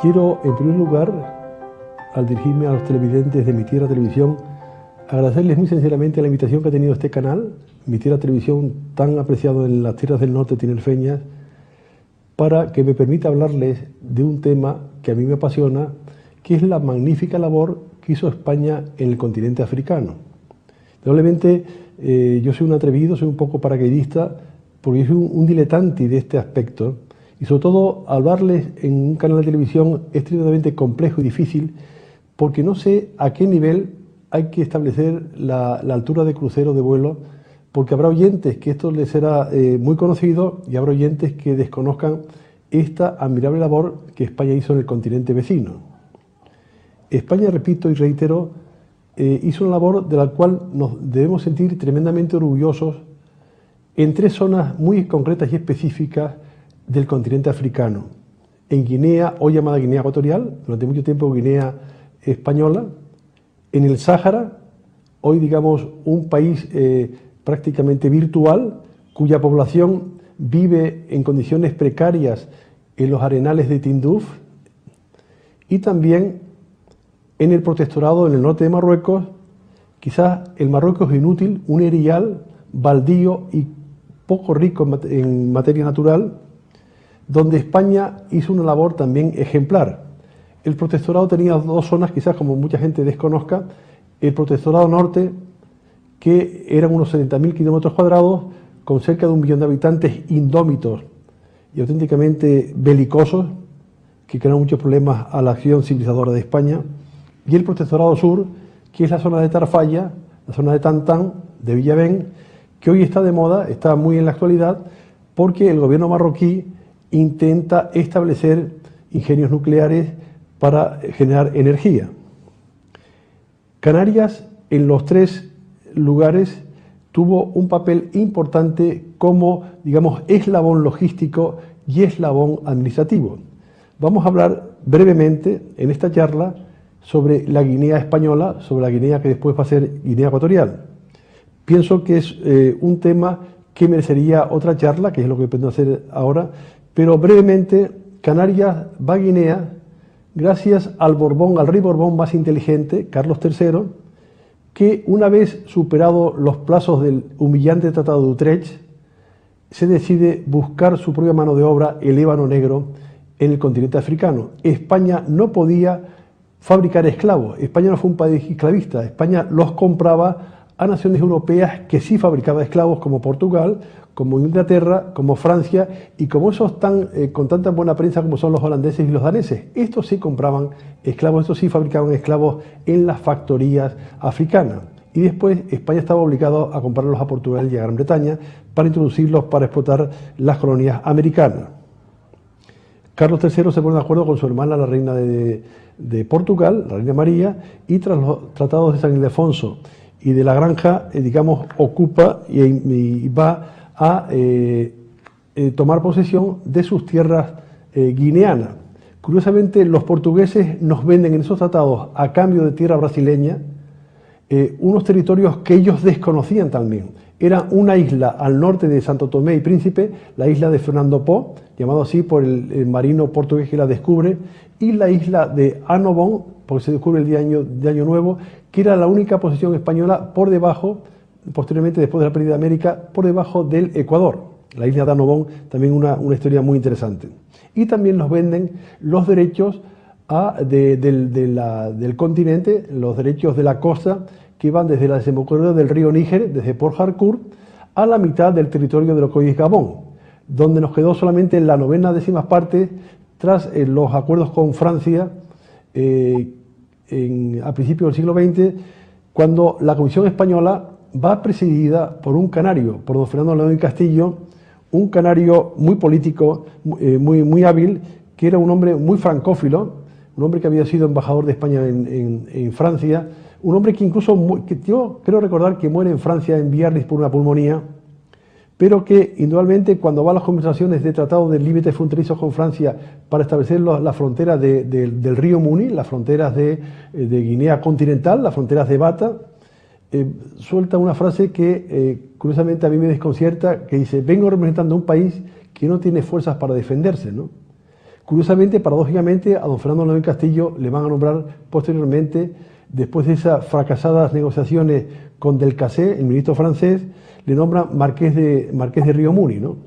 Quiero, en primer lugar, al dirigirme a los televidentes de Mi Tierra Televisión, agradecerles muy sinceramente la invitación que ha tenido este canal, Mi Tierra Televisión, tan apreciado en las tierras del norte tinerfeñas, para que me permita hablarles de un tema que a mí me apasiona, que es la magnífica labor que hizo España en el continente africano. Probablemente yo soy un atrevido, soy un poco paracaidista, porque soy un diletante de este aspecto, y sobre todo hablarles en un canal de televisión es tremendamente complejo y difícil, porque no sé a qué nivel hay que establecer la altura de crucero de vuelo, porque habrá oyentes que esto les será muy conocido y habrá oyentes que desconozcan esta admirable labor que España hizo en el continente vecino. España, repito y reitero, hizo una labor de la cual nos debemos sentir tremendamente orgullosos en tres zonas muy concretas y específicas del continente africano. En Guinea, hoy llamada Guinea Ecuatorial, durante mucho tiempo Guinea Española, en el Sáhara, hoy digamos un país prácticamente virtual, cuya población vive en condiciones precarias en los arenales de Tinduf, y también en el protectorado en el norte de Marruecos, quizás el Marruecos inútil, un erial, baldío y poco rico en materia natural, donde España hizo una labor también ejemplar. El protectorado tenía dos zonas, quizás como mucha gente desconozca: el protectorado norte, que eran unos 70.000 kilómetros cuadrados, con cerca de 1 millón de habitantes indómitos y auténticamente belicosos, que crearon muchos problemas a la acción civilizadora de España, y el protectorado sur, que es la zona de Tarfaya, la zona de Tantán, de Villavén, que hoy está de moda, está muy en la actualidad, porque el gobierno marroquí intenta establecer ingenios nucleares para generar energía. Canarias, en los tres lugares, tuvo un papel importante como, digamos, eslabón logístico y eslabón administrativo. Vamos a hablar brevemente en esta charla sobre la Guinea española, sobre la Guinea que después va a ser Guinea Ecuatorial. Pienso que es un tema que merecería otra charla, que es lo que pretendo hacer ahora, pero brevemente, Canarias va a Guinea gracias al Borbón, al rey Borbón más inteligente, Carlos III, que una vez superados los plazos del humillante Tratado de Utrecht, se decide buscar su propia mano de obra, el ébano negro, en el continente africano. España no podía fabricar esclavos, España no fue un país esclavista, España los compraba a naciones europeas que sí fabricaban esclavos, como Portugal, como Inglaterra, como Francia, y como esos con tanta buena prensa como son los holandeses y los daneses. Estos sí compraban esclavos, estos sí fabricaban esclavos en las factorías africanas. Y después España estaba obligado a comprarlos a Portugal y a Gran Bretaña para introducirlos para explotar las colonias americanas. Carlos III se pone de acuerdo con su hermana, la reina de Portugal, la reina María, y tras los tratados de San Ildefonso y de la Granja, digamos, ocupa y va a tomar posesión de sus tierras guineanas. Curiosamente, los portugueses nos venden en esos tratados, a cambio de tierra brasileña, unos territorios que ellos desconocían también. Era una isla al norte de Santo Tomé y Príncipe, la isla de Fernando Po, llamado así por el marino portugués que la descubre, y la isla de Annobón, porque se descubre el día de Año Nuevo, que era la única posición española por debajo, posteriormente después de la pérdida de América, por debajo del Ecuador. La isla de Annobón, también una historia muy interesante. Y también nos venden los derechos del continente, los derechos de la costa, que van desde la desembocadura del río Níger, desde Port Harcourt, a la mitad del territorio de lo que hoy es Gabón, donde nos quedó solamente la 9/10 parte tras los acuerdos con Francia a principios del siglo XX, cuando la Comisión Española va presidida por un canario, por don Fernando León y Castillo, un canario muy político, muy hábil, que era un hombre muy francófilo, un hombre que había sido embajador de España en Francia, un hombre que incluso, que yo creo recordar que muere en Francia en Biarritz por una pulmonía, pero que indudablemente cuando va a las conversaciones de tratado de límites fronterizos con Francia para establecer las fronteras del río Muni, las fronteras de Guinea continental, las fronteras de Bata, suelta una frase que curiosamente a mí me desconcierta, que dice: vengo representando a un país que no tiene fuerzas para defenderse, ¿no? Curiosamente, paradójicamente, a don Fernando León Castillo le van a nombrar posteriormente, después de esas fracasadas negociaciones con Delcassé, el ministro francés, le nombran marqués de Río Muni, ¿no?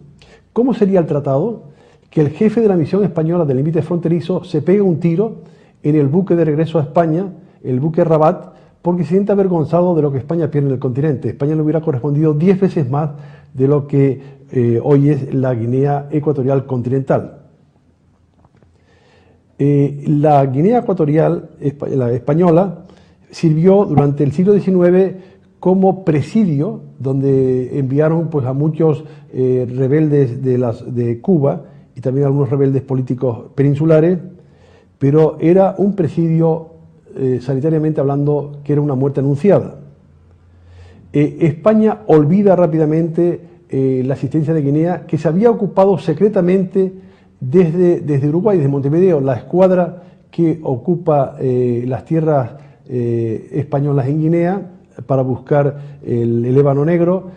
¿Cómo sería el tratado? Que el jefe de la misión española de límites fronterizos se pega un tiro en el buque de regreso a España, el buque Rabat, porque se siente avergonzado de lo que España pierde en el continente. España le hubiera correspondido 10 veces más de lo que hoy es la Guinea Ecuatorial continental. La Guinea Ecuatorial, la española, sirvió durante el siglo XIX como presidio, donde enviaron pues, a muchos rebeldes de Cuba y también algunos rebeldes políticos peninsulares, pero era un presidio, sanitariamente hablando, que era una muerte anunciada. España olvida rápidamente la existencia de Guinea, que se había ocupado secretamente desde Uruguay, desde Montevideo, la escuadra que ocupa las tierras españolas en Guinea para buscar el ébano negro,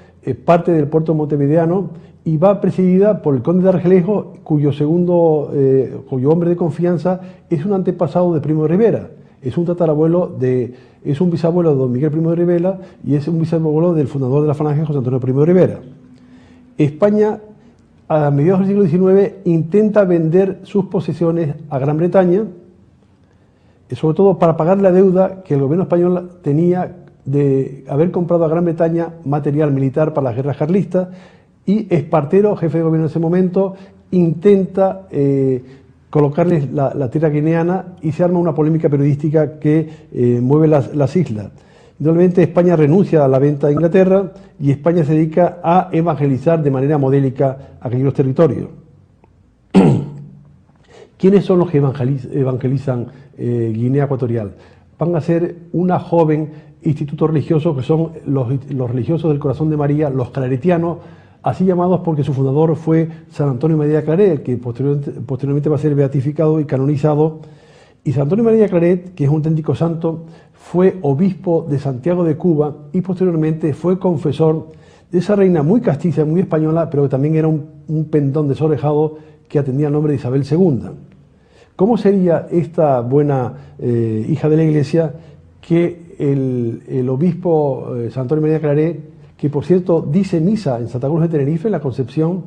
parte del puerto montevideano, y va presidida por el conde de Argelejo, cuyo hombre de confianza es un antepasado de Primo de Rivera, es un bisabuelo de don Miguel Primo de Rivera y es un bisabuelo del fundador de la Falange, José Antonio Primo de Rivera. España, a mediados del siglo XIX, intenta vender sus posesiones a Gran Bretaña, sobre todo para pagar la deuda que el gobierno español tenía de haber comprado a Gran Bretaña material militar para las guerras carlistas, y Espartero, jefe de gobierno en ese momento, intenta colocarles la tierra guineana y se arma una polémica periodística que mueve las islas. Finalmente España renuncia a la venta a Inglaterra y España se dedica a evangelizar de manera modélica aquellos territorios. ¿Quiénes son los que evangelizan Guinea Ecuatorial? Van a ser una joven instituto religioso que son los religiosos del Corazón de María, los claretianos, así llamados porque su fundador fue San Antonio María Claret, que posteriormente va a ser beatificado y canonizado. Y San Antonio María Claret, que es un auténtico santo, fue obispo de Santiago de Cuba y posteriormente fue confesor de esa reina muy castiza, muy española, pero que también era un pendón desorejado que atendía el nombre de Isabel II. ¿Cómo sería esta buena hija de la Iglesia que el obispo San Antonio María Claret, que por cierto dice misa en Santa Cruz de Tenerife, en la Concepción,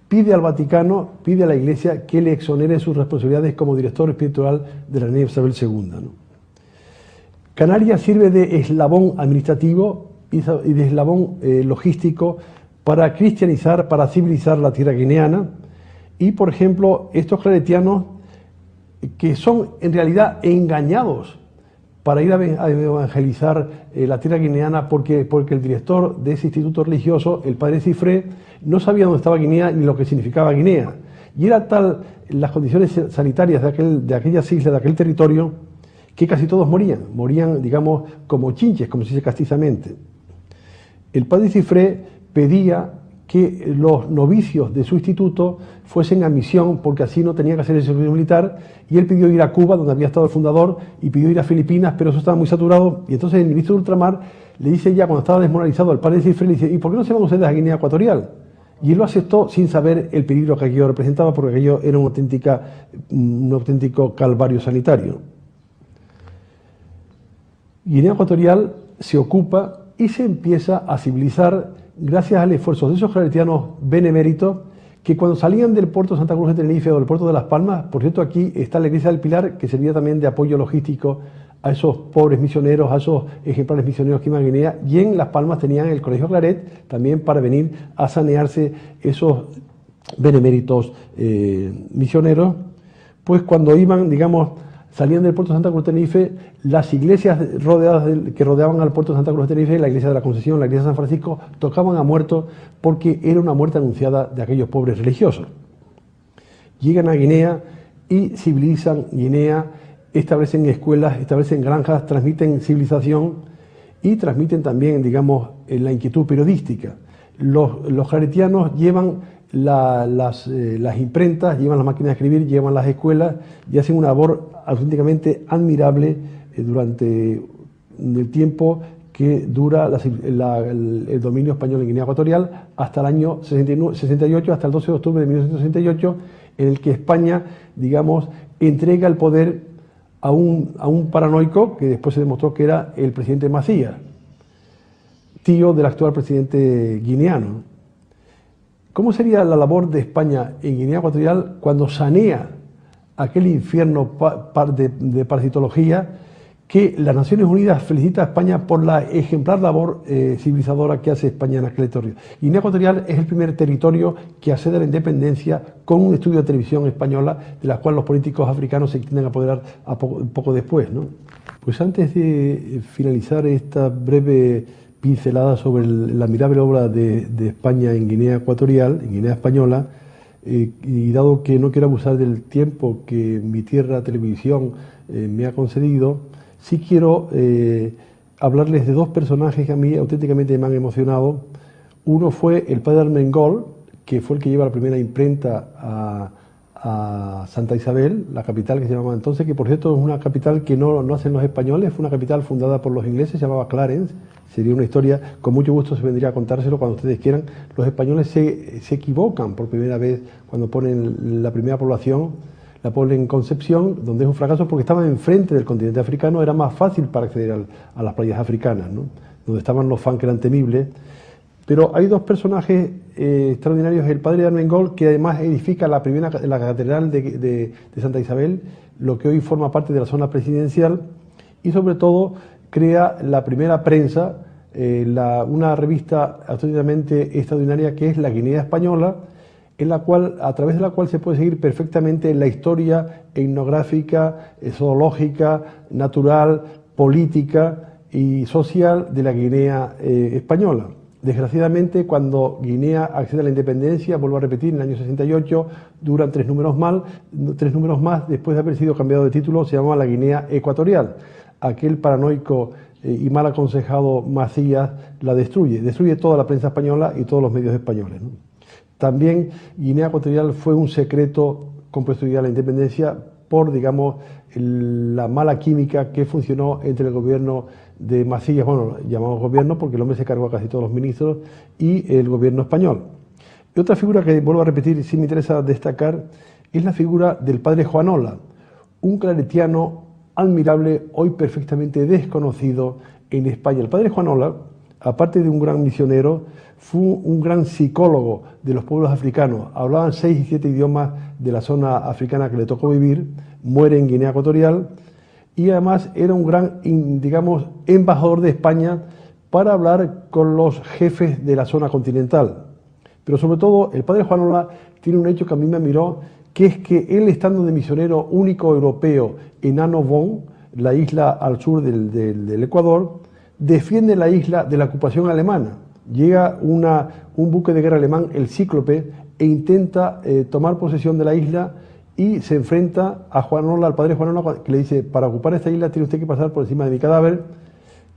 pide al Vaticano, pide a la Iglesia que le exonere sus responsabilidades como director espiritual de la reina Isabel II, ¿no? Canarias sirve de eslabón administrativo y de eslabón logístico para cristianizar, para civilizar la tierra guineana. Y, por ejemplo, estos claretianos, que son en realidad engañados para ir a evangelizar la tierra guineana, porque el director de ese instituto religioso, el padre Cifré, no sabía dónde estaba Guinea ni lo que significaba Guinea. Y era tal las condiciones sanitarias de aquellas islas, de aquel territorio, que casi todos morían, digamos, como chinches, como se dice castizamente. El padre Cifré pedía que los novicios de su instituto fuesen a misión, porque así no tenía que hacer el servicio militar, y él pidió ir a Cuba, donde había estado el fundador, y pidió ir a Filipinas, pero eso estaba muy saturado, y entonces el ministro de Ultramar le dice ya, cuando estaba desmoralizado, al padre de Cifre, le dice, ¿y por qué no se van ustedes a Guinea Ecuatorial? Y él lo aceptó sin saber el peligro que aquello representaba, porque aquello era un auténtico calvario sanitario. Guinea Ecuatorial se ocupa y se empieza a civilizar gracias al esfuerzo de esos claretianos beneméritos que cuando salían del puerto de Santa Cruz de Tenerife o del puerto de Las Palmas, por cierto aquí está la iglesia del Pilar, que servía también de apoyo logístico a esos pobres misioneros, a esos ejemplares misioneros que iban a Guinea, y en Las Palmas tenían el Colegio Claret también para venir a sanearse esos beneméritos misioneros. Pues cuando iban, digamos, salían del puerto de Santa Cruz de Tenerife, las iglesias que rodeaban al puerto de Santa Cruz de Tenerife, la iglesia de la Concepción, la iglesia de San Francisco, tocaban a muertos porque era una muerte anunciada de aquellos pobres religiosos. Llegan a Guinea y civilizan Guinea, establecen escuelas, establecen granjas, transmiten civilización y transmiten también, digamos, la inquietud periodística. Los claretianos llevan las imprentas, llevan las máquinas de escribir, llevan las escuelas y hacen una labor auténticamente admirable durante el tiempo que dura el dominio español en Guinea Ecuatorial hasta el año 68, hasta el 12 de octubre de 1968, en el que España, digamos, entrega el poder a un paranoico que después se demostró que era el presidente Macías, tío del actual presidente guineano. ¿Cómo sería la labor de España en Guinea Ecuatorial cuando sanea aquel infierno de parasitología que las Naciones Unidas felicita a España por la ejemplar labor civilizadora que hace España en aquel territorio? Guinea Ecuatorial es el primer territorio que accede a la independencia con un estudio de televisión española, de la cual los políticos africanos se tienden a apoderar poco después, ¿no? Pues antes de finalizar esta breve pincelada sobre la admirable obra de España en Guinea Ecuatorial, en Guinea Española, y dado que no quiero abusar del tiempo que mi tierra televisión me ha concedido, sí quiero hablarles de dos personajes que a mí auténticamente me han emocionado. Uno fue el padre Armengol, que fue el que lleva la primera imprenta a Santa Isabel, la capital que se llamaba entonces, que por cierto es una capital que no hacen los españoles, fue una capital fundada por los ingleses, se llamaba Clarence. Sería una historia, con mucho gusto se vendría a contárselo cuando ustedes quieran. Los españoles se equivocan por primera vez cuando ponen la primera población, la ponen en Concepción, donde es un fracaso porque estaban enfrente del continente africano, era más fácil para acceder a las playas africanas, ¿no? Donde estaban los fans que eran temibles. Pero hay dos personajes extraordinarios, el padre Armengol, que además edifica la catedral de Santa Isabel, lo que hoy forma parte de la zona presidencial, y sobre todo crea la primera prensa, una revista absolutamente extraordinaria que es La Guinea Española, a través de la cual se puede seguir perfectamente la historia etnográfica, zoológica, natural, política y social de la Guinea española. Desgraciadamente, cuando Guinea accede a la independencia, vuelvo a repetir, en el año 68, duran tres números más, después de haber sido cambiado de título, se llama la Guinea Ecuatorial. Aquel paranoico y mal aconsejado Macías la destruye toda la prensa española y todos los medios españoles, ¿no? También Guinea Ecuatorial fue un secreto con posterioridad a la independencia por, digamos, la mala química que funcionó entre el gobierno de Macías, bueno, llamamos gobierno porque el hombre se cargó a casi todos los ministros, y el gobierno español. Y otra figura que vuelvo a repetir, sí me interesa destacar, es la figura del padre Juanola, un claretiano admirable, hoy perfectamente desconocido en España. El padre Juanola, aparte de un gran misionero, fue un gran psicólogo de los pueblos africanos. Hablaban 6 y 7 idiomas de la zona africana que le tocó vivir, muere en Guinea Ecuatorial, y además era un gran, digamos, embajador de España para hablar con los jefes de la zona continental. Pero sobre todo, el padre Juanola tiene un hecho que a mí me admiró, que es que él, estando de misionero único europeo en Annobón, la isla al sur del Ecuador, defiende la isla de la ocupación alemana. Llega un buque de guerra alemán, el Cíclope, e intenta tomar posesión de la isla y se enfrenta a Juanola, al padre Juanola, que le dice: para ocupar esta isla tiene usted que pasar por encima de mi cadáver.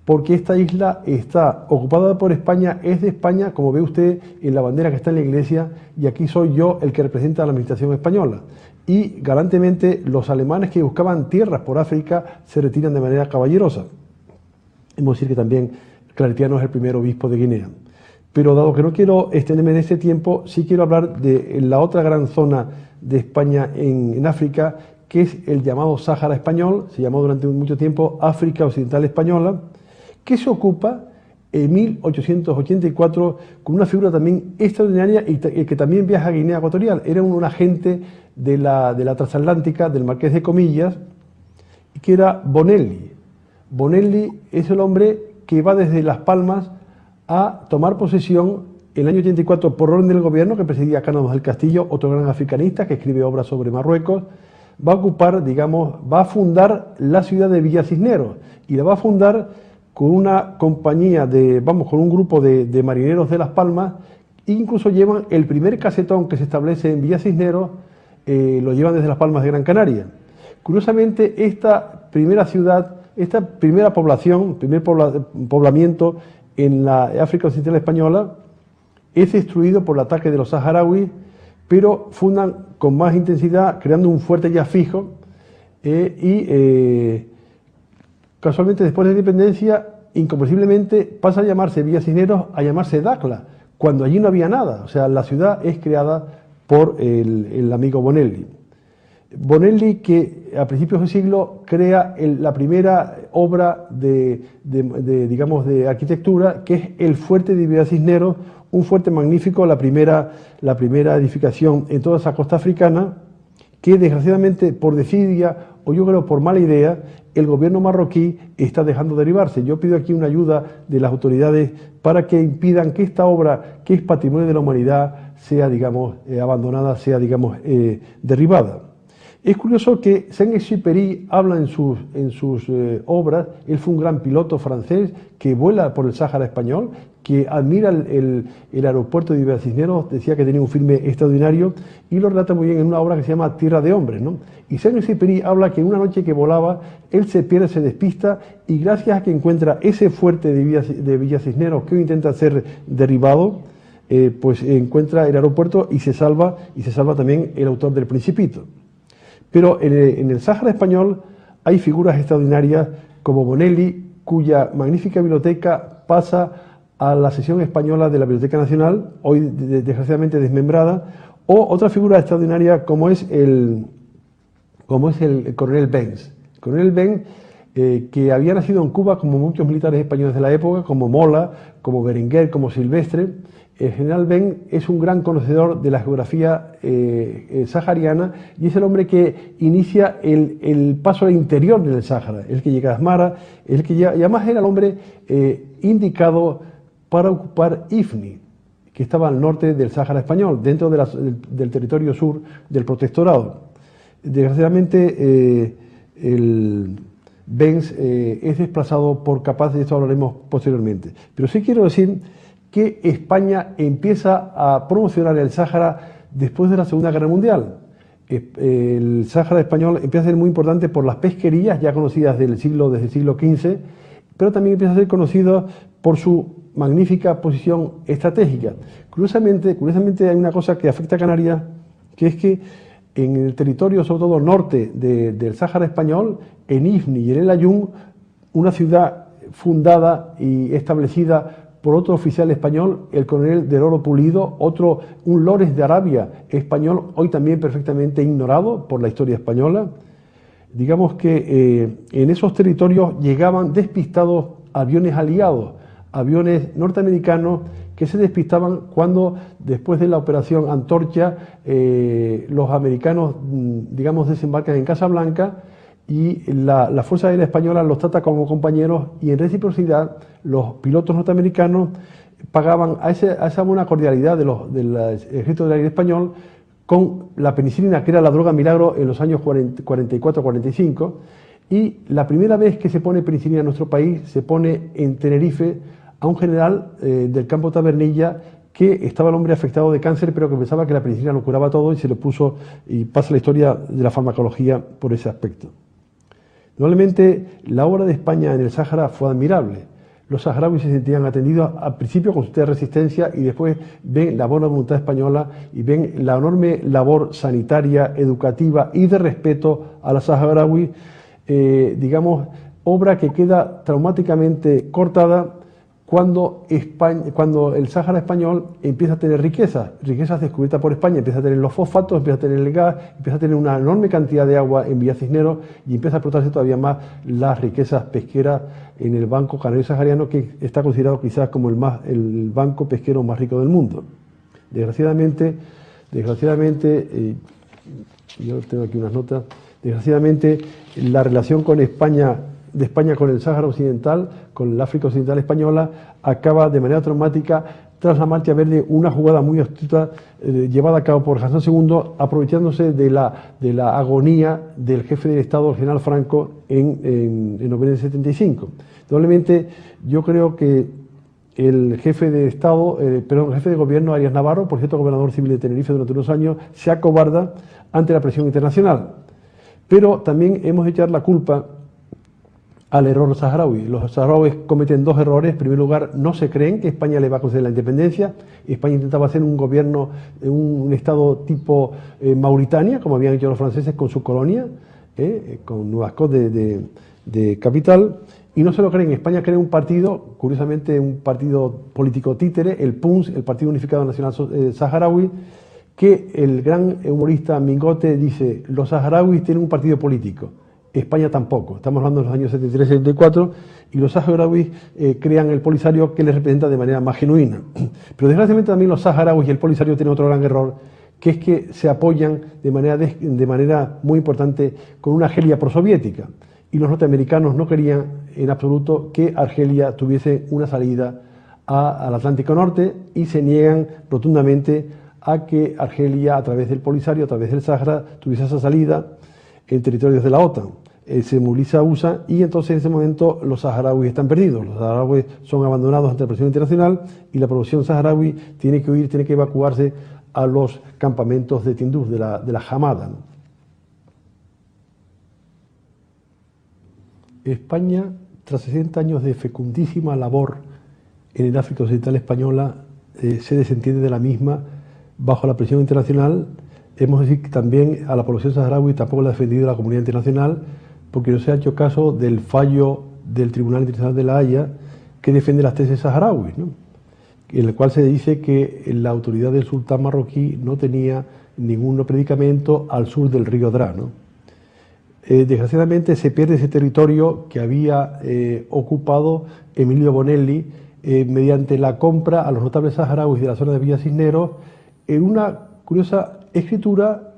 porque esta isla está ocupada por España, es de España, como ve usted en la bandera que está en la iglesia, y aquí soy yo el que representa a la administración española. Y galantemente los alemanes que buscaban tierras por África se retiran de manera caballerosa. Hemos de decir que también Claretiano es el primer obispo de Guinea. Pero dado que no quiero extenderme en este tiempo, sí quiero hablar de la otra gran zona de España en África, que es el llamado Sáhara español, se llamó durante mucho tiempo África Occidental Española, que se ocupa en 1884 con una figura también extraordinaria y que también viaja a Guinea Ecuatorial. Era un agente de la transatlántica, del Marqués de Comillas, que era Bonelli. Bonelli es el hombre que va desde Las Palmas a tomar posesión en el año 84 por orden del gobierno que presidía Cánovas del Castillo, otro gran africanista que escribe obras sobre Marruecos. Va a ocupar, digamos, va a fundar la ciudad de Villa Cisneros y la va a fundar con una compañía con un grupo de marineros de Las Palmas, incluso llevan el primer casetón que se establece en Villa Cisneros, lo llevan desde Las Palmas de Gran Canaria. Curiosamente, esta primera ciudad, esta primera población, poblamiento en la África Occidental Española, es destruido por el ataque de los saharauis, pero fundan con más intensidad, creando un fuerte ya fijo, casualmente después de la independencia, incomprensiblemente pasa a llamarse Villa Cisneros a llamarse Dacla, cuando allí no había nada. O sea, la ciudad es creada por el amigo Bonelli. Bonelli, que a principios del siglo crea la primera obra digamos, de arquitectura, que es el fuerte de Villa Cisneros, un fuerte magnífico, la primera edificación en toda esa costa africana, que desgraciadamente por desidia, o yo creo por mala idea, el gobierno marroquí está dejando derribarse. Yo pido aquí una ayuda de las autoridades para que impidan que esta obra, que es patrimonio de la humanidad, sea, digamos, abandonada, sea, digamos, derribada. Es curioso que Saint-Exupéry habla en sus obras, él fue un gran piloto francés que vuela por el Sáhara español, que admira el aeropuerto de Villa Cisneros, decía que tenía un filme extraordinario, y lo relata muy bien en una obra que se llama Tierra de Hombres, ¿no? Y Saint-Exupéry habla que en una noche que volaba, él se pierde, se despista, y gracias a que encuentra ese fuerte de Villa Cisneros que hoy intenta ser derribado, pues encuentra el aeropuerto y se salva también el autor del Principito. Pero en el Sáhara español hay figuras extraordinarias como Bonelli, cuya magnífica biblioteca pasa a la sección española de la Biblioteca Nacional, hoy desgraciadamente desmembrada, o otra figura extraordinaria como es el coronel Benz. El coronel Benz, que había nacido en Cuba como muchos militares españoles de la época, como Mola, como Berenguer, como Silvestre. El general Benz es un gran conocedor de la geografía sahariana y es el hombre que inicia el paso al interior del Sáhara, el que llega a Asmara, el que y además era el hombre indicado para ocupar Ifni, que estaba al norte del Sáhara español, dentro del territorio sur del protectorado. Desgraciadamente, el Benz es desplazado por Capaz, de esto hablaremos posteriormente. Pero sí quiero decir que España empieza a promocionar el Sáhara después de la Segunda Guerra Mundial. El Sáhara español empieza a ser muy importante por las pesquerías ya conocidas desde el siglo XV, pero también empieza a ser conocido por su magnífica posición estratégica. Curiosamente hay una cosa que afecta a Canarias, que es que en el territorio, sobre todo norte del Sáhara español, en Ifni y en El Aaiún, una ciudad fundada y establecida por otro oficial español, el coronel del Oro Pulido, un Lores de Arabia español, hoy también perfectamente ignorado por la historia española. Digamos que en esos territorios llegaban despistados aviones aliados, aviones norteamericanos que se despistaban cuando, después de la operación Antorcha, los americanos, digamos, desembarcan en Casablanca y la Fuerza Aérea Española los trata como compañeros y en reciprocidad los pilotos norteamericanos pagaban a esa buena cordialidad del Ejército del Aire Español con la penicilina, que era la droga milagro en los años 44-45, y la primera vez que se pone penicilina en nuestro país se pone en Tenerife a un general del campo Tabernilla que estaba el hombre afectado de cáncer, pero que pensaba que la penicilina lo curaba todo y se lo puso, y pasa la historia de la farmacología por ese aspecto. Probablemente la obra de España en el Sáhara fue admirable. los saharauis se sentían atendidos al principio con su resistencia y después ven la buena voluntad española y ven la enorme labor sanitaria, educativa y de respeto a los saharauis, digamos, obra que queda traumáticamente cortada cuando el Sáhara español empieza a tener riquezas descubiertas por España, empieza a tener los fosfatos, empieza a tener el gas, empieza a tener una enorme cantidad de agua en Villa Cisneros y empieza a explotarse todavía más las riquezas pesqueras en el Banco Canario Sahariano, que está considerado quizás como el banco pesquero más rico del mundo. Desgraciadamente, yo tengo aquí unas notas, desgraciadamente la relación con España, de España con el Sáhara Occidental, con el África Occidental Española, acaba de manera traumática tras la Marcha Verde, una jugada muy astuta llevada a cabo por Hassan II, aprovechándose de la agonía del jefe del Estado, el general Franco, en noviembre del 75. Probablemente yo creo que el jefe de Estado, el jefe de gobierno, Arias Navarro, por cierto gobernador civil de Tenerife durante unos años, se acobarda ante la presión internacional. Pero también hemos de echar la culpa al error saharaui. Los saharauis cometen dos errores. En primer lugar, no se creen que España le va a conceder la independencia. España intentaba hacer un gobierno, un Estado tipo Mauritania, como habían hecho los franceses con su colonia, con Nuevascos de capital, y no se lo creen. España crea un partido, curiosamente un partido político títere, el PUNS, el Partido Unificado Nacional Saharaui, que el gran humorista Mingote dice: los saharauis tienen un partido político, España tampoco. Estamos hablando de los años 73-74 y los saharauis crean el Polisario, que les representa de manera más genuina. Pero desgraciadamente también los saharauis y el Polisario tienen otro gran error, que es que se apoyan de manera muy importante con una Argelia prosoviética. Y los norteamericanos no querían en absoluto que Argelia tuviese una salida al Atlántico Norte y se niegan rotundamente a que Argelia, a través del Polisario, a través del Sáhara, tuviese esa salida en territorios de la OTAN. Se moviliza USA y entonces en ese momento los saharauis están perdidos. Los saharauis son abandonados ante la presión internacional y la población saharaui tiene que huir, tiene que evacuarse a los campamentos de Tinduf, de la Hamada, ¿no? España, tras 60 años de fecundísima labor en el África Occidental Española, se desentiende de la misma bajo la presión internacional. Hemos de decir que también a la población saharaui tampoco la ha defendido la comunidad internacional, porque no se ha hecho caso del fallo del Tribunal Internacional de la Haya, que defiende las tesis saharauis, ¿no? En el cual se dice que la autoridad del sultán marroquí no tenía ningún predicamento al sur del río Dra, ¿no? Desgraciadamente se pierde ese territorio que había ocupado Emilio Bonelli mediante la compra a los notables saharauis de la zona de Villa Cisneros en una curiosa escritura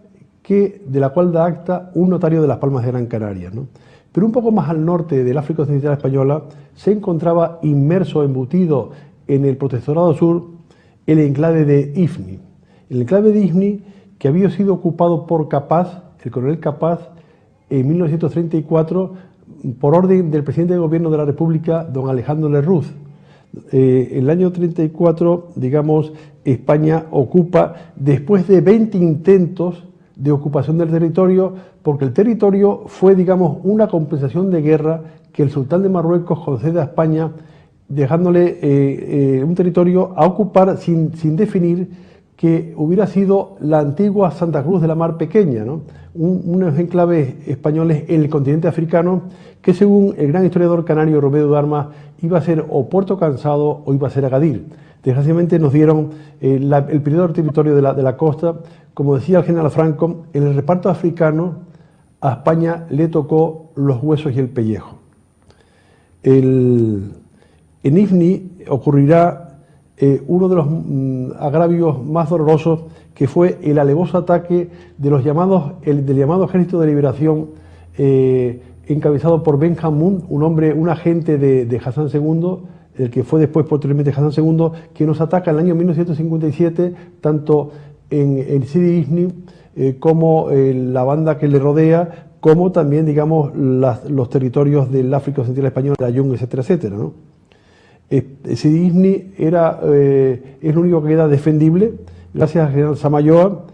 de la cual da acta un notario de Las Palmas de Gran Canaria, ¿no? Pero un poco más al norte del África Occidental Española se encontraba inmerso, embutido en el Protectorado Sur, el enclave de Ifni. El enclave de Ifni, que había sido ocupado por Capaz, el coronel Capaz, en 1934, por orden del presidente de gobierno de la República, don Alejandro Lerroux. En el año 34, digamos, España ocupa, después de 20 intentos de ocupación del territorio, porque el territorio fue, digamos, una compensación de guerra que el sultán de Marruecos concede a España, dejándole un territorio a ocupar sin definir, que hubiera sido la antigua Santa Cruz de la Mar Pequeña, ¿no? Unos enclaves españoles en el continente africano que, según el gran historiador canario Romero de Armas, iba a ser o Puerto Cansado o iba a ser Agadir. Desgraciadamente nos dieron el periodo del territorio de la costa. Como decía el general Franco, en el reparto africano a España le tocó los huesos y el pellejo. En Ifni ocurrirá uno de los agravios más dolorosos, que fue el alevoso ataque de del llamado Ejército de Liberación, encabezado por Ben Hammoun, un agente de Hassan II, el que fue después posteriormente Hassan II, que nos ataca en el año 1957, tanto en Sidi Ifni como la banda que le rodea, como también, digamos, los territorios del África Occidental Español, la Yung, etcétera, etcétera, ¿no? Sidi Ifni es lo único que queda defendible, gracias al general Samayoa,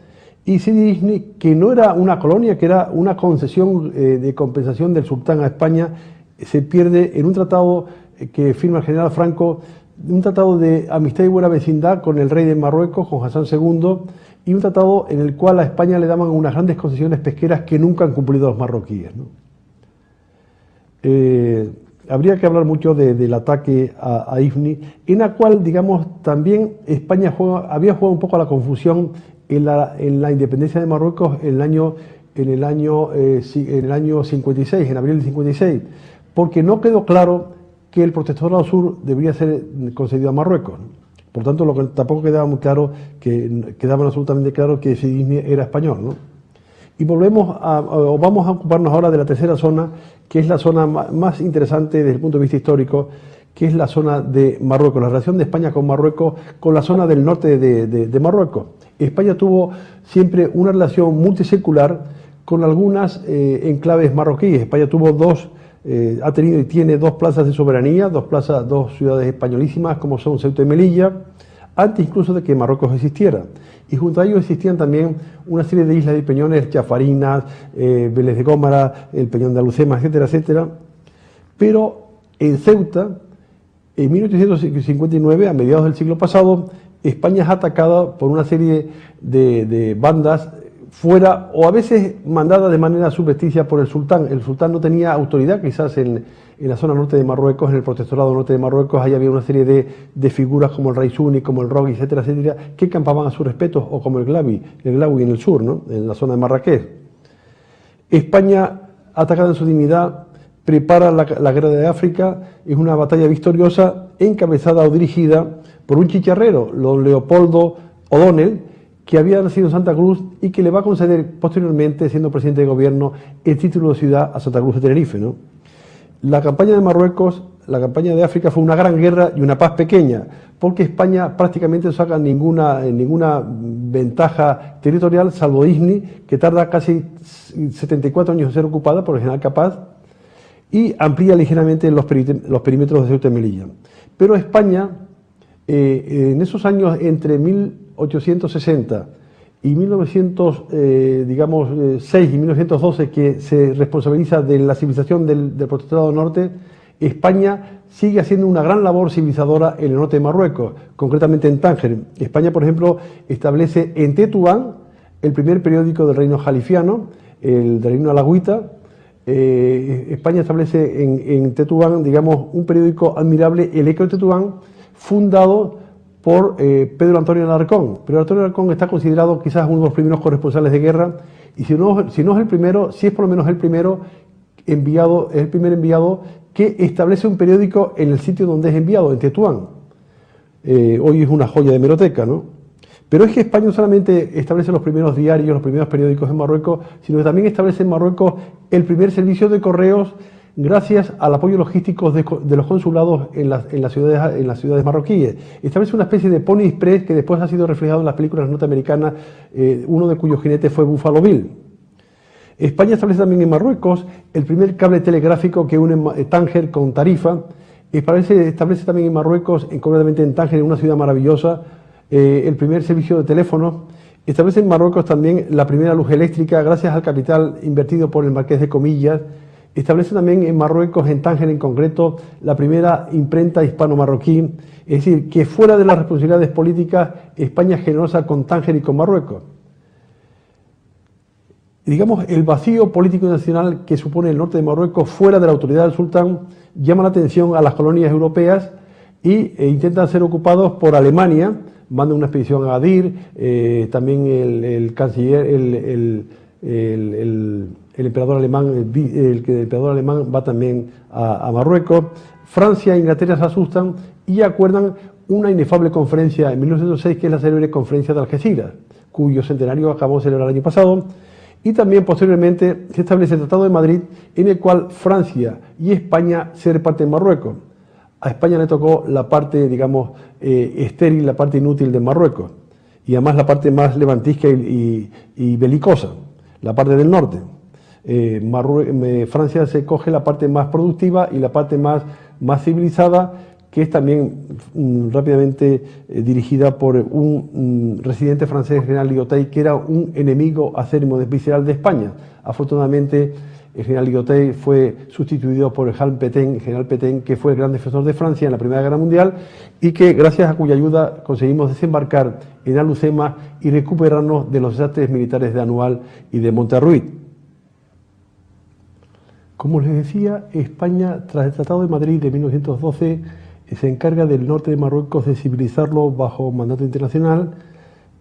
y Sidi Ifni, que no era una colonia, que era una concesión de compensación del sultán a España, se pierde en un tratado que firma el general Franco, un tratado de amistad y buena vecindad con el rey de Marruecos, con Hassan II, y un tratado en el cual a España le daban unas grandes concesiones pesqueras que nunca han cumplido los marroquíes, ¿no? Habría que hablar mucho del ataque a Ifni, en la cual, digamos, también España había jugado un poco a la confusión en la independencia de Marruecos en el año 56, en abril del 56, porque no quedó claro que el protectorado sur debería ser concedido a Marruecos. Por tanto, tampoco quedaba muy claro, quedaba absolutamente claro que ese Ifni era español, ¿no? Y vamos a ocuparnos ahora de la tercera zona, que es la zona más interesante desde el punto de vista histórico, que es la zona de Marruecos, la relación de España con Marruecos, con la zona del norte de Marruecos. España tuvo siempre una relación multisecular con algunas enclaves marroquíes. España tuvo ha tenido y tiene dos plazas de soberanía, dos ciudades españolísimas como son Ceuta y Melilla, antes incluso de que Marruecos existiera. Y junto a ellos existían también una serie de islas y peñones, Chafarinas, Vélez de Gómara, el Peñón de Alucemas, etcétera, etcétera. Pero en Ceuta, en 1859, a mediados del siglo pasado, España es atacada por una serie de bandas fuera, o a veces mandada de manera subrepticia por el sultán. El sultán no tenía autoridad quizás en la zona norte de Marruecos, en el protectorado norte de Marruecos. Ahí había una serie de figuras como el rey Suni, como el Rogui, etcétera, etcétera, que campaban a su respeto, o como el Glawi en el sur, ¿no?, en la zona de Marrakech. España, atacada en su dignidad, prepara la guerra de África. Es una batalla victoriosa encabezada o dirigida por un chicharrero, don Leopoldo O'Donnell, que había nacido en Santa Cruz y que le va a conceder posteriormente, siendo presidente de gobierno, el título de ciudad a Santa Cruz de Tenerife, ¿no? La campaña de Marruecos, la campaña de África, fue una gran guerra y una paz pequeña, porque España prácticamente no saca ninguna ventaja territorial, salvo Ifni, que tarda casi 74 años en ser ocupada por el general Capaz, y amplía ligeramente los perímetros de Ceuta y Melilla. Pero España, en esos años entre 1860 y 1906 y 1912, que se responsabiliza de la civilización del protectorado norte, España sigue haciendo una gran labor civilizadora en el norte de Marruecos, concretamente en Tánger. España, por ejemplo, establece en Tetuán el primer periódico del reino jalifiano, el del reino alagüita. España establece en Tetuán, digamos, un periódico admirable, el Eco de Tetuán, fundado por Pedro Antonio Alarcón. Pedro Antonio Alarcón está considerado quizás uno de los primeros corresponsales de guerra, y si no es el primero, sí es por lo menos el primer enviado que establece un periódico en el sitio donde es enviado, en Tetuán. Hoy es una joya de hemeroteca, ¿no? Pero es que España no solamente establece los primeros diarios, los primeros periódicos en Marruecos, sino que también establece en Marruecos el primer servicio de correos, gracias al apoyo logístico de los consulados en las ciudades marroquíes. Establece una especie de Pony Express que después ha sido reflejado en las películas norteamericanas, uno de cuyos jinetes fue Buffalo Bill. España establece también en Marruecos el primer cable telegráfico que une Tánger con Tarifa. Establece también en Marruecos, concretamente en Tánger, en una ciudad maravillosa, el primer servicio de teléfono. Establece en Marruecos también la primera luz eléctrica, gracias al capital invertido por el marqués de Comillas. Establece también en Marruecos, en Tánger en concreto, la primera imprenta hispano-marroquí. Es decir, que fuera de las responsabilidades políticas, España es generosa con Tánger y con Marruecos. Digamos, el vacío político nacional que supone el norte de Marruecos fuera de la autoridad del sultán llama la atención a las colonias europeas e intentan ser ocupados por Alemania. Manda una expedición a Agadir, también el canciller, el emperador alemán, el emperador alemán va también a Marruecos. Francia e Inglaterra se asustan y acuerdan una inefable conferencia en 1906, que es la célebre conferencia de Algeciras, cuyo centenario acabó de celebrar el año pasado. Y también posteriormente se establece el Tratado de Madrid, en el cual Francia y España se reparten Marruecos. A España le tocó la parte, digamos, estéril, la parte inútil de Marruecos, y además la parte más levantisca y belicosa, la parte del norte. Francia se coge la parte más productiva y la parte más civilizada, que es también rápidamente dirigida por un residente francés, general Lyautey, que era un enemigo acérrimo visceral de España. Afortunadamente, el general Lyautey fue sustituido por el general Pétain, que fue el gran defensor de Francia en la Primera Guerra Mundial y que gracias a cuya ayuda conseguimos desembarcar en Alhucemas y recuperarnos de los desastres militares de Anual y de Monterruit. Como les decía, España, tras el Tratado de Madrid de 1912, se encarga del norte de Marruecos de civilizarlo bajo mandato internacional,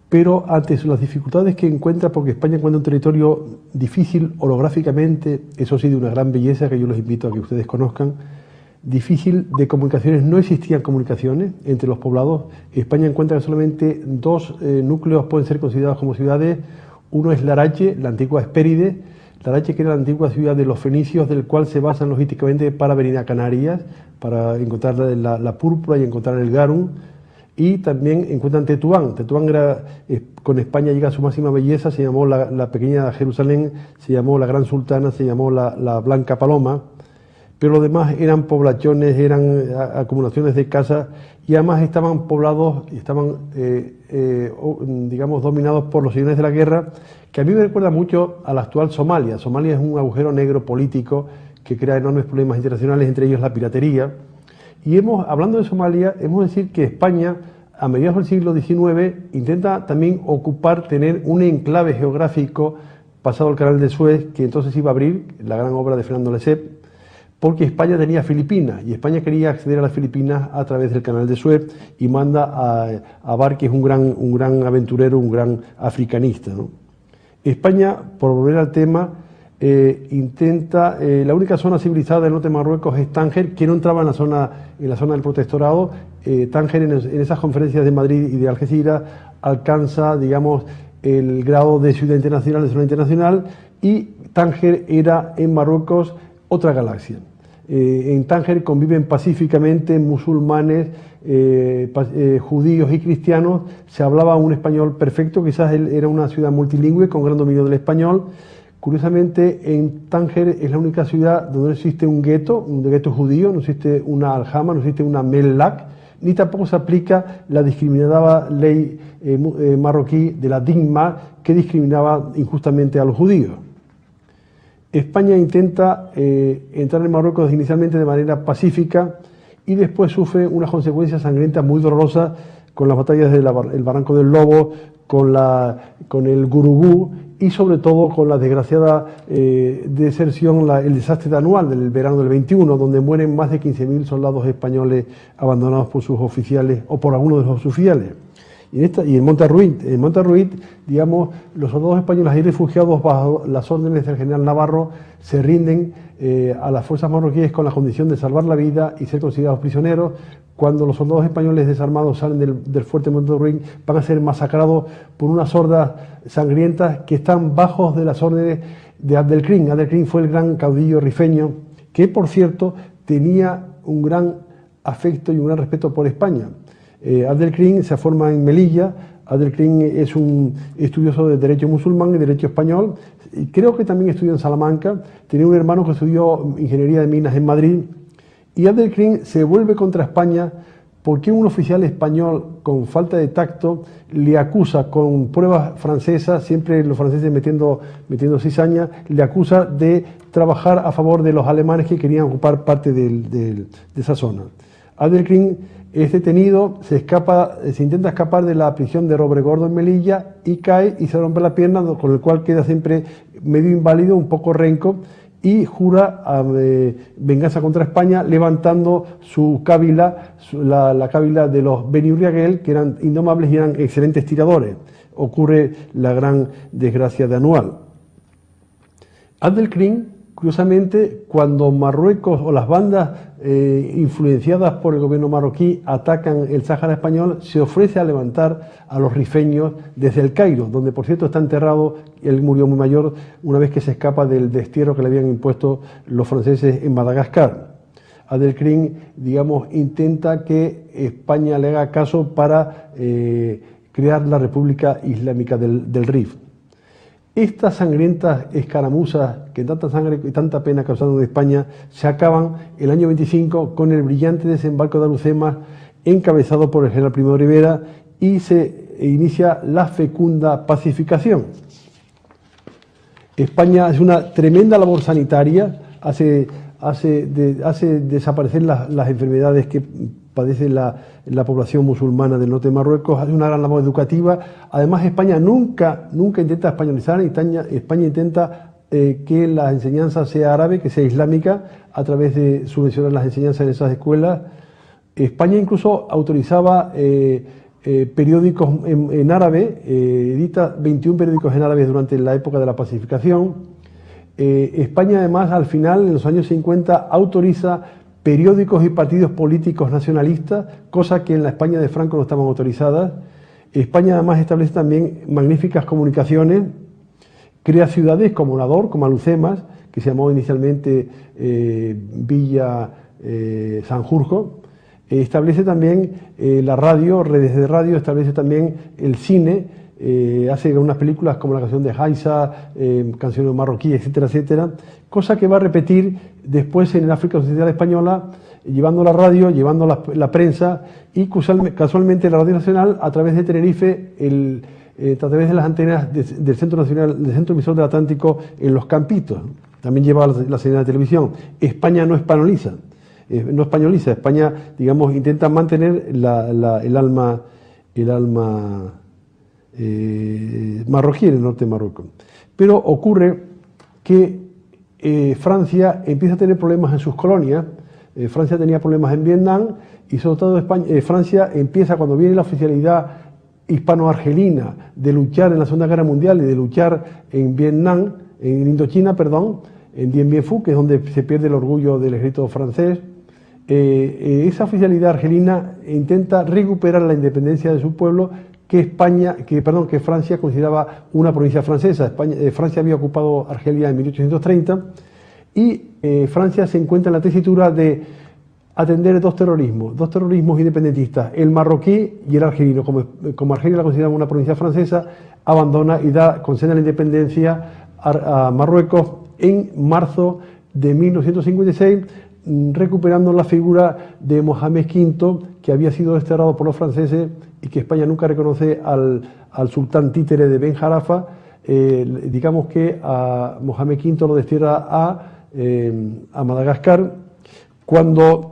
pero ante las dificultades que encuentra, porque España encuentra un territorio difícil orográficamente, eso sí de una gran belleza que yo los invito a que ustedes conozcan, difícil de comunicaciones, no existían comunicaciones entre los poblados. España encuentra que solamente dos núcleos pueden ser considerados como ciudades. Uno es Larache, la antigua Hespéride, Larache que era la antigua ciudad de los fenicios, del cual se basan logísticamente para venir a Canarias, para encontrar la púrpura y encontrar el garum. Y también encuentran Tetuán. Tetuán era, con España llega a su máxima belleza, se llamó la pequeña Jerusalén, se llamó la Gran Sultana, se llamó la Blanca Paloma, pero lo demás eran poblaciones, eran acumulaciones de casas y además estaban poblados, estaban digamos dominados por los señores de la guerra, que a mí me recuerda mucho a la actual Somalia. Somalia es un agujero negro político que crea enormes problemas internacionales, entre ellos la piratería. Y hablando de Somalia, hemos de decir que España, a mediados del siglo XIX, intenta también tener un enclave geográfico pasado el Canal de Suez, que entonces iba a abrir, la gran obra de Fernando Lesseps, porque España tenía Filipinas, y España quería acceder a las Filipinas a través del Canal de Suez, y manda a Bar, que es un gran aventurero, un gran africanista, ¿no? España, por volver al tema, intenta, la única zona civilizada del norte de Marruecos es Tánger, que no entraba en la zona del protectorado. Tánger en esas conferencias de Madrid y de Algeciras alcanza, digamos, el grado de ciudad internacional, de zona internacional, y Tánger era en Marruecos otra galaxia. En Tánger conviven pacíficamente musulmanes, judíos y cristianos, se hablaba un español perfecto, quizás era una ciudad multilingüe con gran dominio del español. Curiosamente, en Tánger es la única ciudad donde no existe un gueto judío, no existe una aljama, no existe una mellak, ni tampoco se aplica la discriminada ley marroquí de la Digma, que discriminaba injustamente a los judíos. España intenta entrar en Marruecos inicialmente de manera pacífica y después sufre unas consecuencias sangrientas muy dolorosas con las batallas del Barranco del Lobo, con el Gurugú y sobre todo con la desgraciada deserción, el desastre de Anual del verano del 21, donde mueren más de 15.000 soldados españoles abandonados por sus oficiales o por algunos de los oficiales. Y en Monterruit, digamos, los soldados españoles ahí refugiados bajo las órdenes del general Navarro se rinden a las fuerzas marroquíes con la condición de salvar la vida y ser considerados prisioneros. Cuando los soldados españoles desarmados salen del fuerte Monterruit, van a ser masacrados por unas hordas sangrientas que están bajo de las órdenes de Abdelkrim. Abdelkrim fue el gran caudillo rifeño que, por cierto, tenía un gran afecto y un gran respeto por España. Abdelkrim se forma en Melilla. Abdelkrim es un estudioso de derecho musulmán y derecho español, y creo que también estudió en Salamanca. Tenía un hermano que estudió ingeniería de minas en Madrid, y Abdelkrim se vuelve contra España porque un oficial español con falta de tacto le acusa con pruebas francesas, siempre los franceses metiendo cizaña, le acusa de trabajar a favor de los alemanes que querían ocupar parte de esa zona. Abdelkrim es detenido, se intenta escapar de la prisión de Robregordo en Melilla y cae y se rompe la pierna, con el cual queda siempre medio inválido, un poco renco, y jura venganza contra España levantando su cábila, la cábila de los Beni Urriaguel, que eran indomables y eran excelentes tiradores. Ocurre la gran desgracia de Anual. Abdelkrim, curiosamente, cuando Marruecos o las bandas influenciadas por el gobierno marroquí atacan el Sáhara español, se ofrece a levantar a los rifeños desde el Cairo, donde por cierto está enterrado. Él murió muy mayor una vez que se escapa del destierro que le habían impuesto los franceses en Madagascar. Abdelkrim, digamos, intenta que España le haga caso para crear la República Islámica del Rif. Estas sangrientas escaramuzas que tanta sangre y tanta pena causaron en España se acaban el año 25 con el brillante desembarco de Alhucemas encabezado por el general Primo de Rivera, y se inicia la fecunda pacificación. España hace una tremenda labor sanitaria, hace desaparecer las enfermedades que padece la población musulmana del norte de Marruecos, hace una gran labor educativa. Además, España nunca intenta españolizar, España intenta que la enseñanza sea árabe, que sea islámica, a través de subvencionar las enseñanzas en esas escuelas. España incluso autorizaba periódicos en árabe, edita 21 periódicos en árabe durante la época de la pacificación. España además al final, en los años 50, autoriza periódicos y partidos políticos nacionalistas, cosa que en la España de Franco no estaban autorizadas. España además establece también magníficas comunicaciones, crea ciudades como Nador, como Alucemas, que se llamó inicialmente Villa Sanjurjo. Establece también la radio, redes de radio, establece también el cine, hace unas películas como la canción de Haiza, canciones marroquíes, etcétera, etcétera, cosa que va a repetir después en el África Occidental Española, llevando la radio, llevando la prensa y casualmente la Radio Nacional a través de Tenerife, a través de las antenas del Centro Nacional, del Centro Emisor del Atlántico en Los Campitos. También lleva la señal de televisión. España no españoliza. España, digamos, intenta mantener el alma marroquí en el norte de Marruecos. Pero ocurre que Francia empieza a tener problemas en sus colonias. Francia tenía problemas en Vietnam y sobre todo Francia empieza, cuando viene la oficialidad hispano-argelina, de luchar en la Segunda Guerra Mundial y de luchar en Vietnam, en Indochina, perdón, en Dien Bien Phu, que es donde se pierde el orgullo del ejército francés. Esa oficialidad argelina intenta recuperar la independencia de su pueblo que Francia consideraba una provincia francesa. Francia había ocupado Argelia en 1830 y Francia se encuentra en la tesitura de atender dos terrorismos independentistas, el marroquí y el argelino. Como Argelia la consideraba una provincia francesa, abandona y concede la independencia a Marruecos en marzo de 1956, recuperando la figura de Mohamed V, que había sido desterrado por los franceses y que España nunca reconoce al sultán títere de Ben Jarafa. Digamos que a Mohamed V lo destierra a Madagascar. Cuando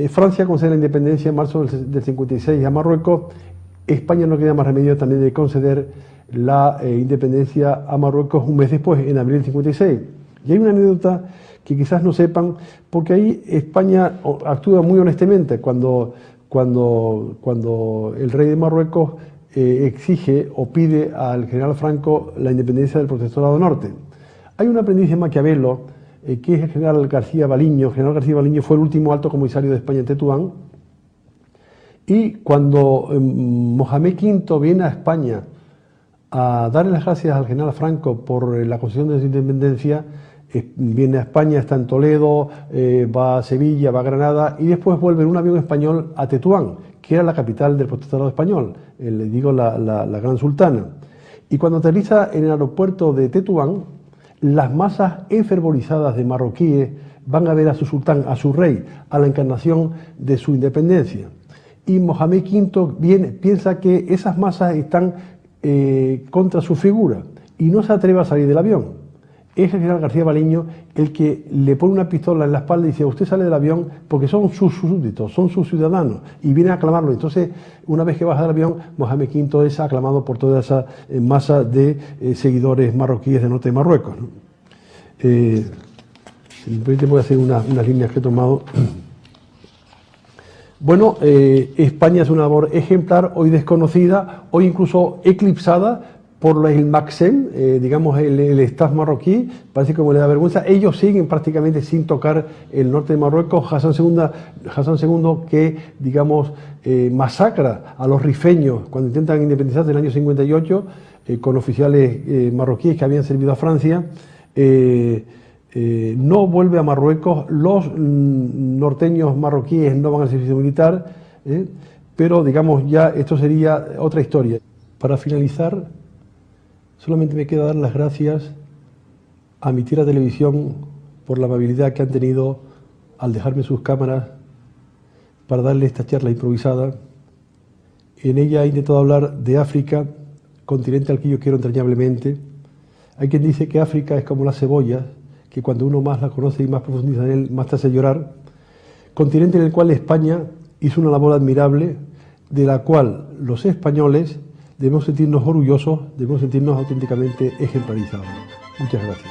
Francia concede la independencia en marzo del 56 a Marruecos, España no queda más remedio también de conceder la independencia a Marruecos un mes después, en abril del 56. Y hay una anécdota que quizás no sepan, porque ahí España actúa muy honestamente cuando el rey de Marruecos exige o pide al general Franco la independencia del Protectorado Norte. Hay un aprendiz de Maquiavelo, que es el general García Baliño. El general García Baliño fue el último alto comisario de España en Tetuán, y cuando Mohamed V viene a España a darle las gracias al general Franco por la concesión de su independencia, viene a España, está en Toledo, va a Sevilla, va a Granada y después vuelve en un avión español a Tetuán, que era la capital del protectorado español, le digo la Gran Sultana. Y cuando aterriza en el aeropuerto de Tetuán, las masas enfervorizadas de marroquíes van a ver a su sultán, a su rey, a la encarnación de su independencia. Y Mohamed V piensa que esas masas están contra su figura y no se atreve a salir del avión. Es el general García Baliño el que le pone una pistola en la espalda y dice: usted sale del avión porque son sus súbditos, son sus ciudadanos, y viene a aclamarlo. Entonces, una vez que baja del avión, Mohamed V es aclamado por toda esa masa de seguidores marroquíes del norte de Marruecos, ¿no? Simplemente voy a hacer unas líneas que he tomado. Bueno, España es una labor ejemplar, hoy desconocida, hoy incluso eclipsada por el MACSEM, digamos el staff marroquí. Parece como le da vergüenza. Ellos siguen prácticamente sin tocar el norte de Marruecos. Hassan II, que digamos masacra a los rifeños cuando intentan independizarse en el año 58, con oficiales marroquíes que habían servido a Francia. No vuelve a Marruecos, los norteños marroquíes no van al servicio militar, pero digamos ya esto sería otra historia. Para finalizar, solamente me queda dar las gracias a mi tierra televisión por la amabilidad que han tenido al dejarme sus cámaras para darle esta charla improvisada. En ella he intentado hablar de África, continente al que yo quiero entrañablemente, Hay quien dice que África es como las cebollas, que cuando uno más la conoce y más profundiza en él, más te hace llorar. Continente en el cual España hizo una labor admirable, de la cual los españoles debemos sentirnos orgullosos, debemos sentirnos auténticamente ejemplarizados. Muchas gracias.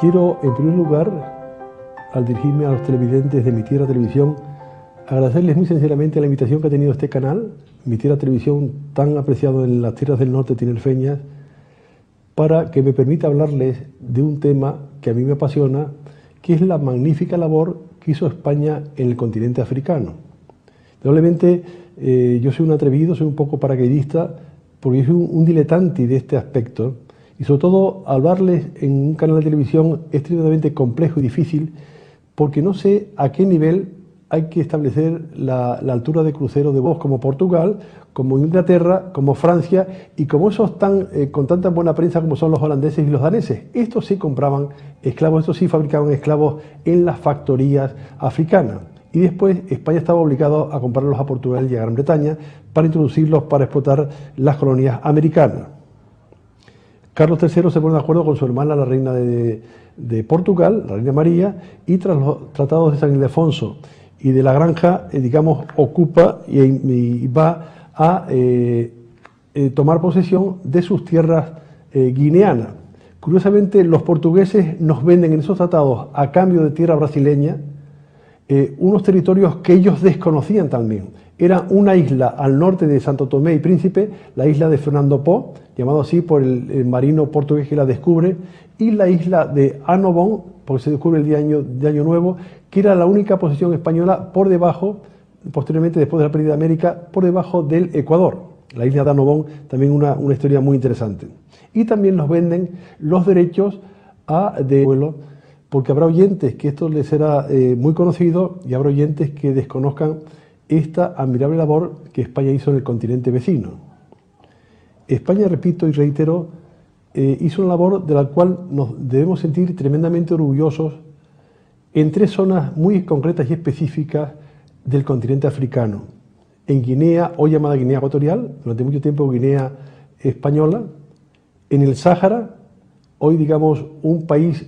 Quiero, en primer lugar, al dirigirme a los televidentes de Mi Tierra Televisión, agradecerles muy sinceramente la invitación que ha tenido este canal, Mi Tierra Televisión, tan apreciado en las tierras del norte tinerfeñas, para que me permita hablarles de un tema que a mí me apasiona, que es la magnífica labor que hizo España en el continente africano. Probablemente yo soy un atrevido, soy un poco paracaidista, porque soy un diletante de este aspecto, y sobre todo hablarles en un canal de televisión extremadamente complejo y difícil, porque no sé a qué nivel hay que establecer la altura de crucero de voz, como Portugal, como Inglaterra, como Francia, y como esos con tanta buena prensa como son los holandeses y los daneses. Estos sí compraban esclavos, estos sí fabricaban esclavos en las factorías africanas. Y después España estaba obligado a comprarlos a Portugal y a Gran Bretaña para introducirlos para explotar las colonias americanas. Carlos III se pone de acuerdo con su hermana, la reina de Portugal, la reina María, y tras los tratados de San Ildefonso y de la Granja, digamos, ocupa y va a tomar posesión de sus tierras guineanas. Curiosamente, los portugueses nos venden en esos tratados, a cambio de tierra brasileña, unos territorios que ellos desconocían también. Era una isla al norte de Santo Tomé y Príncipe, la isla de Fernando Po, llamado así por el marino portugués que la descubre, y la isla de Annobón, porque se descubre el día de Año Nuevo, que era la única posesión española por debajo, posteriormente después de la pérdida de América, por debajo del Ecuador. La isla de Annobón, también una historia muy interesante. Y también nos venden los derechos de vuelo, porque habrá oyentes que esto les será muy conocido y habrá oyentes que desconozcan esta admirable labor que España hizo en el continente vecino. España, repito y reitero, hizo una labor de la cual nos debemos sentir tremendamente orgullosos en tres zonas muy concretas y específicas del continente africano. En Guinea, hoy llamada Guinea Ecuatorial, durante mucho tiempo Guinea Española, en el Sáhara, hoy digamos un país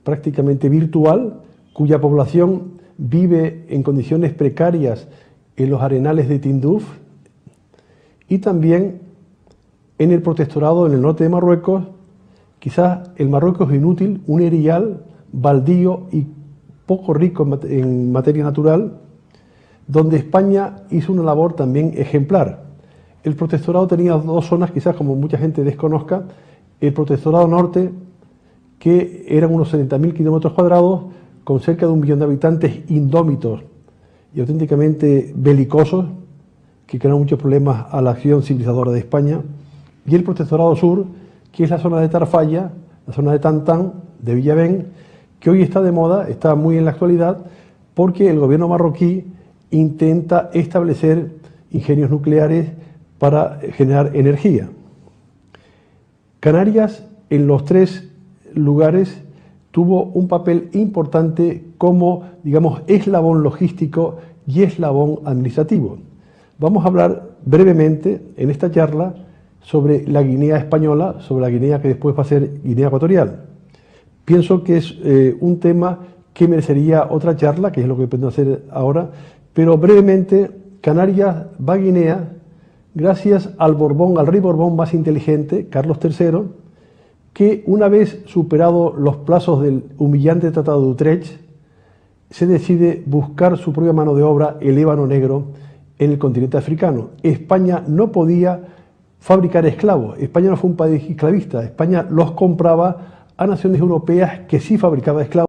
prácticamente virtual, cuya población vive en condiciones precarias en los arenales de Tinduf, y también en el protectorado en el norte de Marruecos, quizás el Marruecos inútil, un erial, baldío y poco rico en materia natural, donde España hizo una labor también ejemplar. El protectorado tenía dos zonas, quizás como mucha gente desconozca. El protectorado norte, que eran unos 70.000 kilómetros cuadrados, con cerca de 1 millón de habitantes indómitos y auténticamente belicosos, que crearon muchos problemas a la acción civilizadora de España. Y el protectorado sur, que es la zona de Tarfaya, la zona de Tantán, de Villavén, que hoy está de moda, está muy en la actualidad, porque el gobierno marroquí intenta establecer ingenios nucleares para generar energía. Canarias, en los tres lugares, tuvo un papel importante como, digamos, eslabón logístico y eslabón administrativo. Vamos a hablar brevemente en esta charla sobre la Guinea española, sobre la Guinea que después va a ser Guinea Ecuatorial. Pienso que es un tema que merecería otra charla, que es lo que pretendo hacer ahora, pero brevemente, Canarias va a Guinea gracias al Borbón, al rey Borbón más inteligente, Carlos III, que una vez superados los plazos del humillante Tratado de Utrecht, se decide buscar su propia mano de obra, el ébano negro, en el continente africano. España no podía fabricar esclavos, España no fue un país esclavista, España los compraba a naciones europeas que sí fabricaban esclavos.